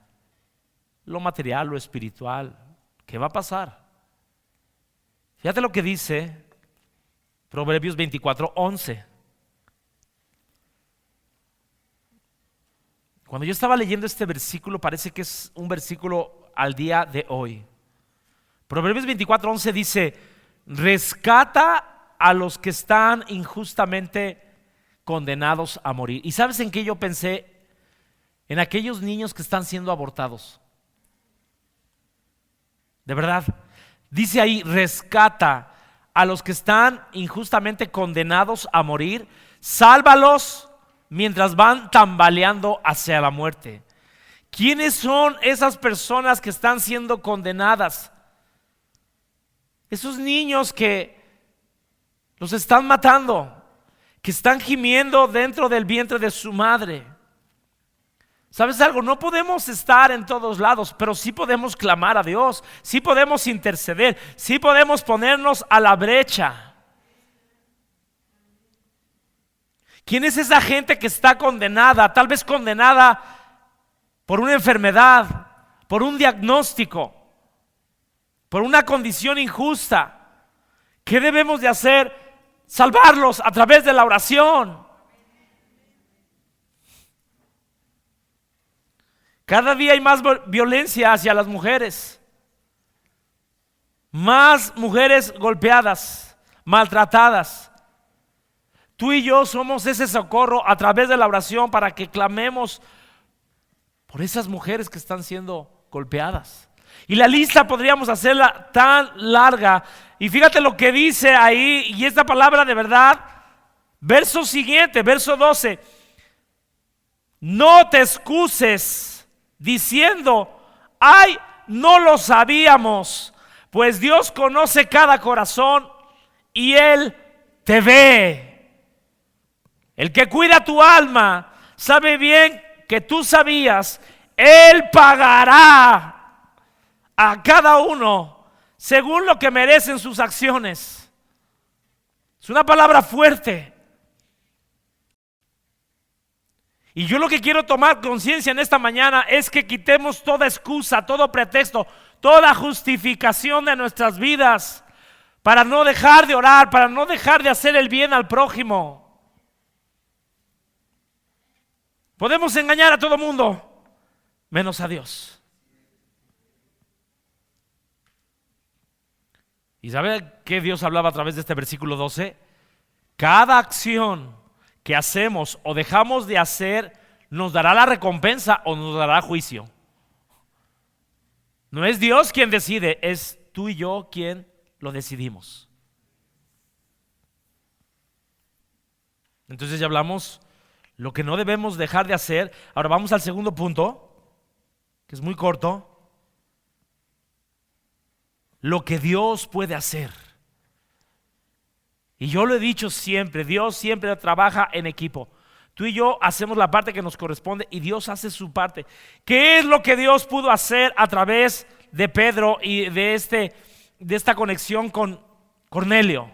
lo material, lo espiritual? ¿Qué va a pasar? Fíjate lo que dice Proverbios 24:11. Cuando yo estaba leyendo este versículo, parece que es un versículo al día de hoy. Proverbios 24:11 dice: rescata a los que están injustamente condenados a morir. ¿Y sabes en qué yo pensé? En aquellos niños que están siendo abortados. De verdad, dice ahí: rescata a los que están injustamente condenados a morir, sálvalos mientras van tambaleando hacia la muerte. ¿Quiénes son esas personas que están siendo condenadas? Esos niños que los están matando, que están gimiendo dentro del vientre de su madre. ¿Sabes algo? No podemos estar en todos lados, pero sí podemos clamar a Dios, sí podemos interceder, sí podemos ponernos a la brecha. ¿Quién es esa gente que está condenada? Tal vez condenada por una enfermedad, por un diagnóstico, por una condición injusta. ¿Qué debemos de hacer? Salvarlos a través de la oración. Cada día hay más violencia hacia las mujeres, más mujeres golpeadas, maltratadas. Tú y yo somos ese socorro a través de la oración para que clamemos por esas mujeres que están siendo golpeadas. Y la lista podríamos hacerla tan larga. Y fíjate lo que dice ahí, y esta palabra de verdad, verso siguiente, verso 12: no te excuses diciendo: ay, no lo sabíamos, pues Dios conoce cada corazón y Él te ve. El que cuida tu alma sabe bien que tú sabías, Él pagará a cada uno según lo que merecen sus acciones. Es una palabra fuerte. Y yo lo que quiero tomar conciencia en esta mañana es que quitemos toda excusa, todo pretexto, toda justificación de nuestras vidas para no dejar de orar, para no dejar de hacer el bien al prójimo. Podemos engañar a todo mundo, menos a Dios. ¿Y sabe qué Dios hablaba a través de este versículo 12? Cada acción que hacemos o dejamos de hacer nos dará la recompensa o nos dará juicio. No es Dios quien decide, es tú y yo quien lo decidimos. Entonces ya hablamos lo que no debemos dejar de hacer. Ahora vamos al segundo punto, que es muy corto. Lo que Dios puede hacer. Y yo lo he dicho siempre, Dios siempre trabaja en equipo. Tú y yo hacemos la parte que nos corresponde y Dios hace su parte. ¿Qué es lo que Dios pudo hacer a través de Pedro y de esta conexión con Cornelio?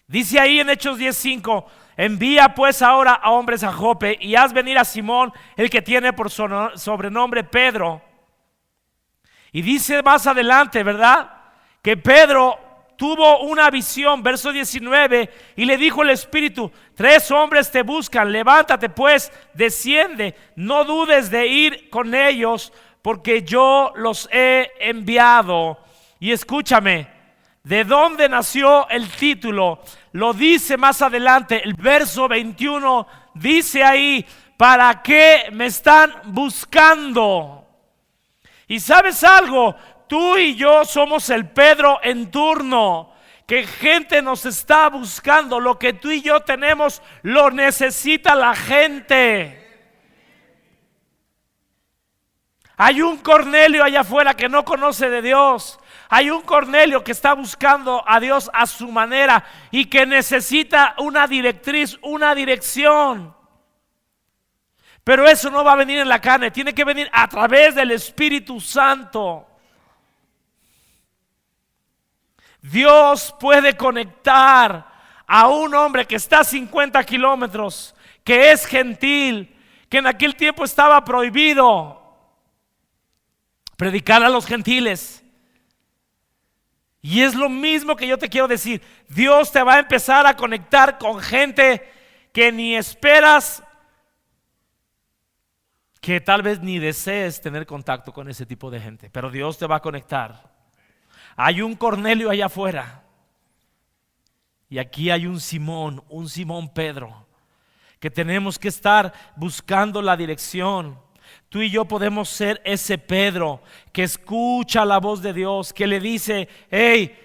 Dice ahí en Hechos 10:5: envía pues ahora a hombres a Jope y haz venir a Simón, el que tiene por sobrenombre Pedro. Y dice más adelante, ¿verdad?, que Pedro tuvo una visión, verso 19, y le dijo el Espíritu: 3 hombres te buscan, levántate pues, desciende, no dudes de ir con ellos, porque yo los he enviado. Y escúchame, ¿de dónde nació el título? Lo dice más adelante, el verso 21, dice ahí: ¿para qué me están buscando? Y ¿sabes algo? Tú y yo somos el Pedro en turno, que gente nos está buscando. Lo que tú y yo tenemos lo necesita la gente. Hay un Cornelio allá afuera que no conoce de Dios. Hay un Cornelio que está buscando a Dios a su manera y que necesita una directriz, una dirección. Pero eso no va a venir en la carne, tiene que venir a través del Espíritu Santo. Dios puede conectar a un hombre que está a 50 kilómetros, que es gentil, que en aquel tiempo estaba prohibido predicar a los gentiles. Y es lo mismo que yo te quiero decir. Dios te va a empezar a conectar con gente que ni esperas, que tal vez ni desees tener contacto con ese tipo de gente, pero Dios te va a conectar. Hay un Cornelio allá afuera y aquí hay un Simón Pedro, que tenemos que estar buscando la dirección. Tú y yo podemos ser ese Pedro que escucha la voz de Dios, que le dice: hey,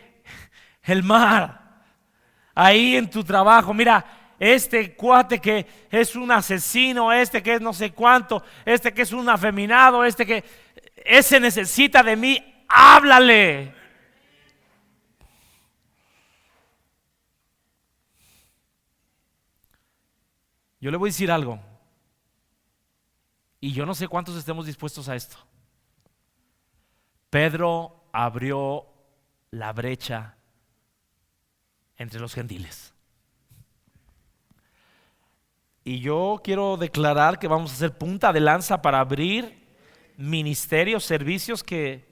el mar, ahí en tu trabajo, mira, este cuate que es un asesino, este que es no sé cuánto, este que es un afeminado, ese necesita de mí, háblale. Yo le voy a decir algo, y yo no sé cuántos estemos dispuestos a esto. Pedro abrió la brecha entre los gentiles. Y yo quiero declarar que vamos a ser punta de lanza para abrir ministerios, servicios que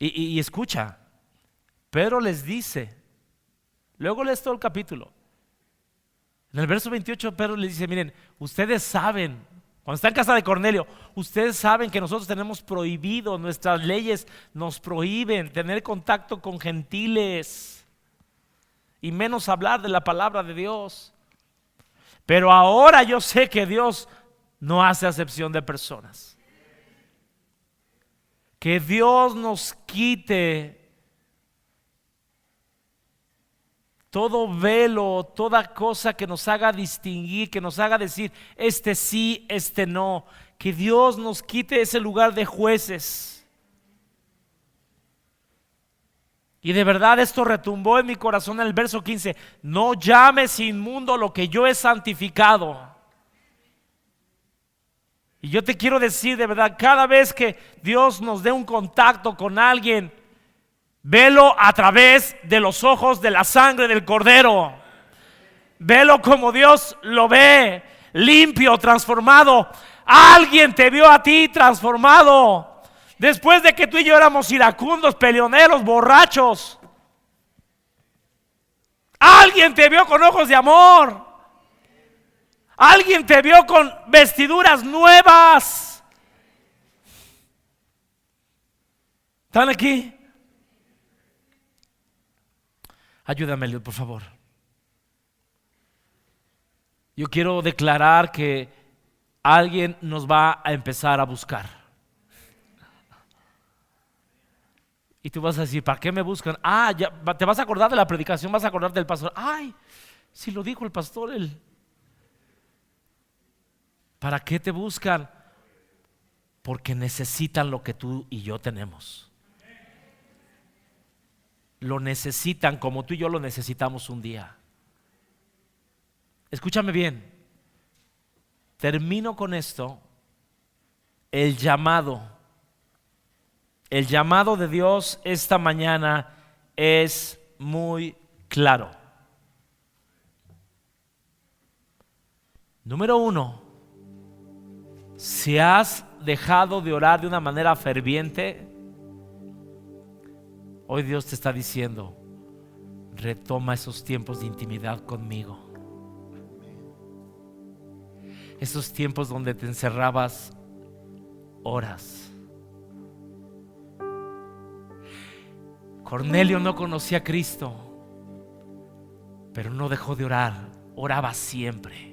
y escucha, Pedro les dice, luego lees todo el capítulo. En el verso 28 Pedro les dice: miren, ustedes saben, cuando está en casa de Cornelio, ustedes saben que nosotros tenemos prohibido, nuestras leyes nos prohíben tener contacto con gentiles y menos hablar de la palabra de Dios. Pero ahora yo sé que Dios no hace acepción de personas. Que Dios nos quite todo velo, toda cosa que nos haga distinguir, que nos haga decir este sí, este no. Que Dios nos quite ese lugar de jueces. Y de verdad esto retumbó en mi corazón en el verso 15. No llames inmundo lo que yo he santificado. Y yo te quiero decir de verdad, cada vez que Dios nos dé un contacto con alguien, velo a través de los ojos de la sangre del Cordero. Velo como Dios lo ve, limpio, transformado. Alguien te vio a ti transformado. Después de que tú y yo éramos iracundos, peleoneros, borrachos, alguien te vio con ojos de amor. Alguien te vio con vestiduras nuevas. ¿Están aquí? Ayúdame, Eliud, por favor. Yo quiero declarar que alguien nos va a empezar a buscar. Y tú vas a decir, ¿para qué me buscan? Ya te vas a acordar de la predicación, vas a acordar del pastor. Si lo dijo el pastor, él. ¿Para qué te buscan? Porque necesitan lo que tú y yo tenemos. Lo necesitan como tú y yo lo necesitamos un día. Escúchame bien. Termino con esto. El llamado de Dios esta mañana es muy claro. Número 1. Si has dejado de orar de una manera ferviente, hoy Dios te está diciendo, retoma esos tiempos de intimidad conmigo. Esos tiempos donde te encerrabas horas. Cornelio no conocía a Cristo, pero no dejó de orar, oraba siempre.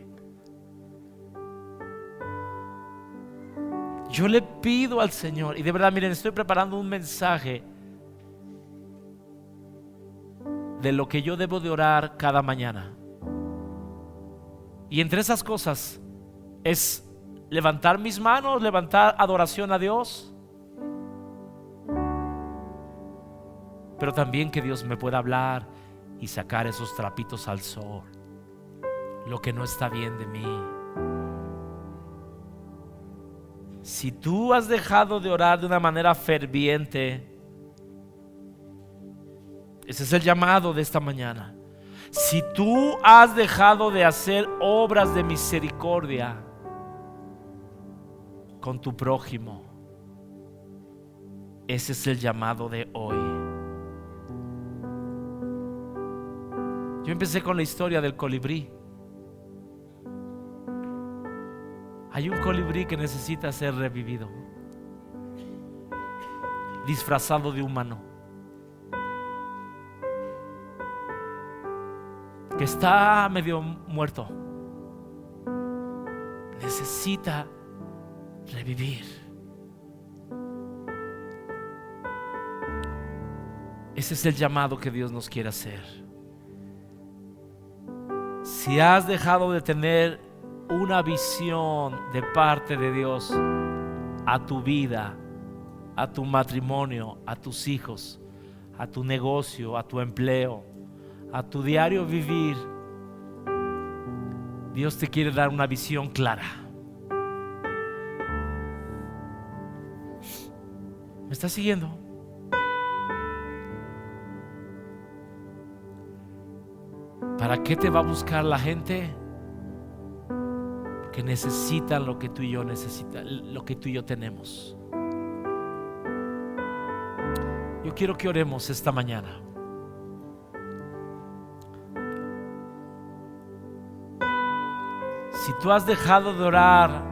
Yo le pido al Señor, y de verdad, miren, estoy preparando un mensaje de lo que yo debo de orar cada mañana. Y entre esas cosas es levantar mis manos, levantar adoración a Dios, pero también que Dios me pueda hablar y sacar esos trapitos al sol, lo que no está bien de mí. Si tú has dejado de orar de una manera ferviente, ese es el llamado de esta mañana. Si tú has dejado de hacer obras de misericordia con tu prójimo, ese es el llamado de hoy. Yo empecé con la historia del colibrí. Hay un colibrí que necesita ser revivido, disfrazado de humano, que está medio muerto, necesita revivir. Ese es el llamado que Dios nos quiere hacer. Si has dejado de tener una visión de parte de Dios a tu vida, a tu matrimonio, a tus hijos, a tu negocio, a tu empleo, a tu diario vivir, Dios te quiere dar una visión clara. ¿Me estás siguiendo? ¿Para qué te va a buscar la gente? Que necesitan lo que tú y yo necesitamos, lo que tú y yo tenemos. Yo quiero que oremos esta mañana. Si tú has dejado de orar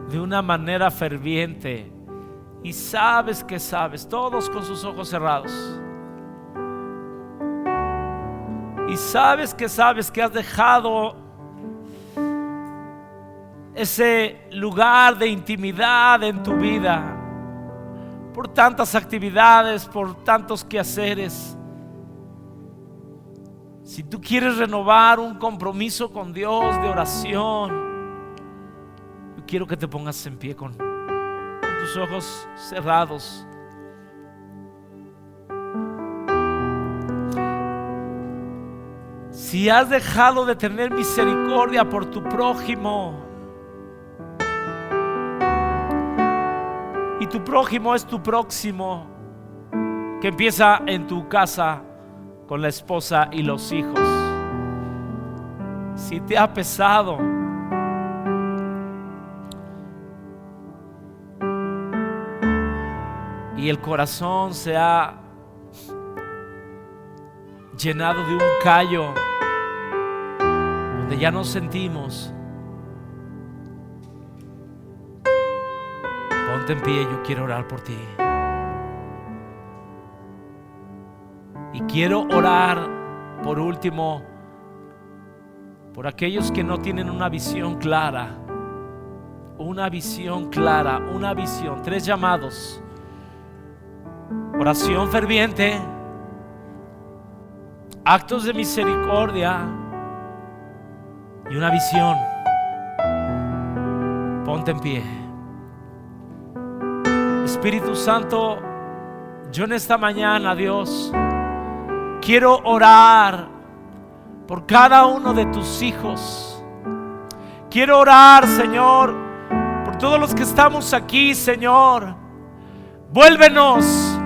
de una manera ferviente y sabes que sabes, todos con sus ojos cerrados, y sabes que has dejado ese lugar de intimidad en tu vida por tantas actividades, por tantos quehaceres. Si tú quieres renovar un compromiso con Dios de oración, yo quiero que te pongas en pie con tus ojos cerrados. Si has dejado de tener misericordia por tu prójimo, y tu prójimo es tu próximo, que empieza en tu casa con la esposa y los hijos, si te ha pesado, y el corazón se ha llenado de un callo donde ya no sentimos, ponte en pie, yo quiero orar por ti. Y quiero orar por último por aquellos que no tienen una visión clara. Una visión clara, una visión. 3 llamados: oración ferviente, actos de misericordia y una visión. Ponte en pie. Espíritu Santo, yo en esta mañana, Dios, quiero orar por cada uno de tus hijos. Quiero orar, Señor, por todos los que estamos aquí, Señor. Vuélvenos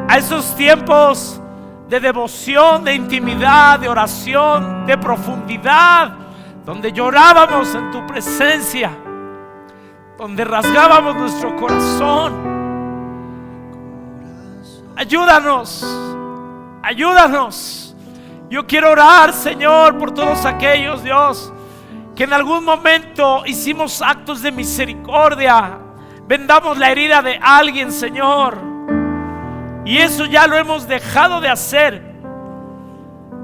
a esos tiempos de devoción, de intimidad, de oración, de profundidad, donde llorábamos en tu presencia, donde rasgábamos nuestro corazón. Ayúdanos. Yo quiero orar, Señor, por todos aquellos, Dios, que en algún momento hicimos actos de misericordia, vendamos la herida de alguien, Señor, y eso ya lo hemos dejado de hacer.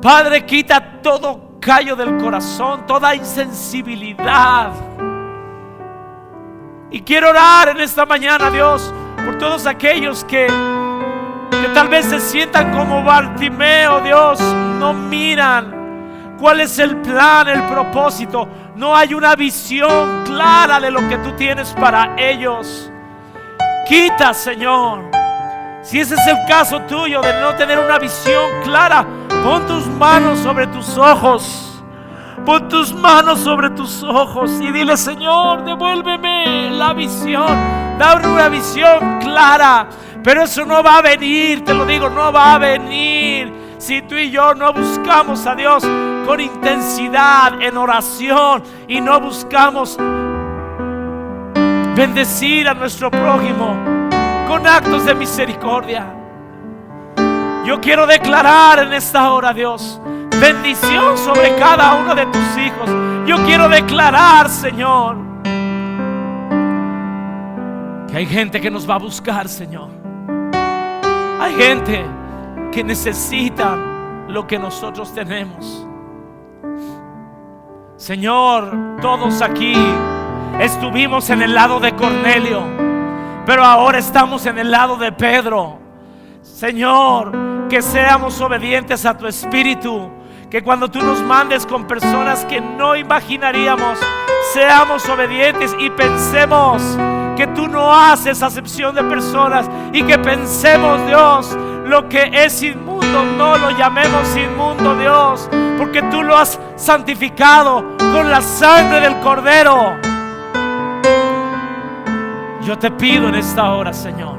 Padre, quita todo callo del corazón, toda insensibilidad. Y quiero orar en esta mañana, Dios, por todos aquellos que tal vez se sientan como Bartimeo, Dios, no miran cuál es el plan, el propósito, no hay una visión clara de lo que tú tienes para ellos. Quita, Señor, si ese es el caso tuyo de no tener una visión clara, pon tus manos sobre tus ojos. Pon tus manos sobre tus ojos y dile: Señor, devuélveme la visión, dame una visión clara. Pero eso no va a venir, te lo digo, no va a venir si tú y yo no buscamos a Dios con intensidad en oración y no buscamos bendecir a nuestro prójimo con actos de misericordia. Yo quiero declarar en esta hora, Dios, bendición sobre cada uno de tus hijos. Yo quiero declarar, Señor, que hay gente que nos va a buscar, Señor. Hay gente que necesita lo que nosotros tenemos. Señor, todos aquí estuvimos en el lado de Cornelio, pero ahora estamos en el lado de Pedro. Señor, que seamos obedientes a tu espíritu, que cuando tú nos mandes con personas que no imaginaríamos, seamos obedientes y pensemos que tú no haces acepción de personas, y que pensemos, Dios, lo que es inmundo no lo llamemos inmundo, Dios, porque tú lo has santificado con la sangre del Cordero. Yo te pido en esta hora, Señor,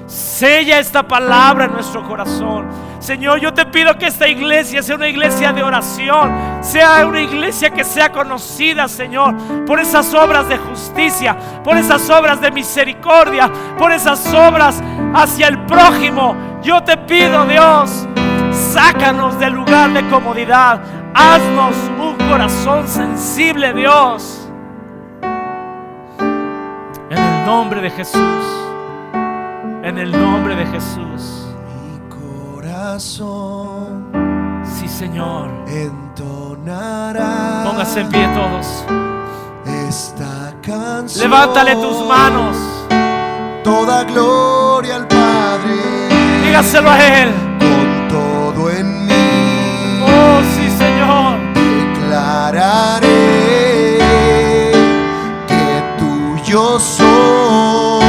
sella esta palabra en nuestro corazón. Señor, yo te pido que esta iglesia sea una iglesia de oración, sea una iglesia que sea conocida, Señor, por esas obras de justicia, por esas obras de misericordia, por esas obras hacia el prójimo. Yo te pido, Dios, sácanos del lugar de comodidad, haznos un corazón sensible, Dios, en el nombre de Jesús. En el nombre de Jesús. Mi corazón, sí, Señor, entonará. Póngase en pie todos. Esta canción. Levántale tus manos. Toda gloria al Padre. Dígaselo a Él. Con todo en mí. Oh, sí, Señor. declararé que tuyo soy.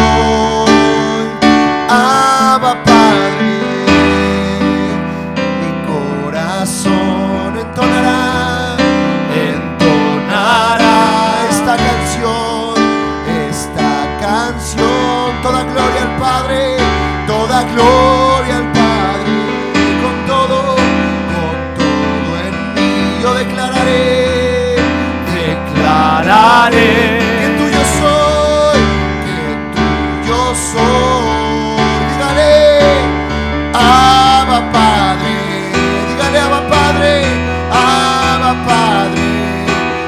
Abba Padre, mi corazón entonará esta canción, toda gloria al Padre, toda gloria al Padre, con todo en mí yo declararé que tuyo soy, dígale Abba Padre, dígale Abba Padre, Abba Padre,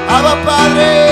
Abba Padre.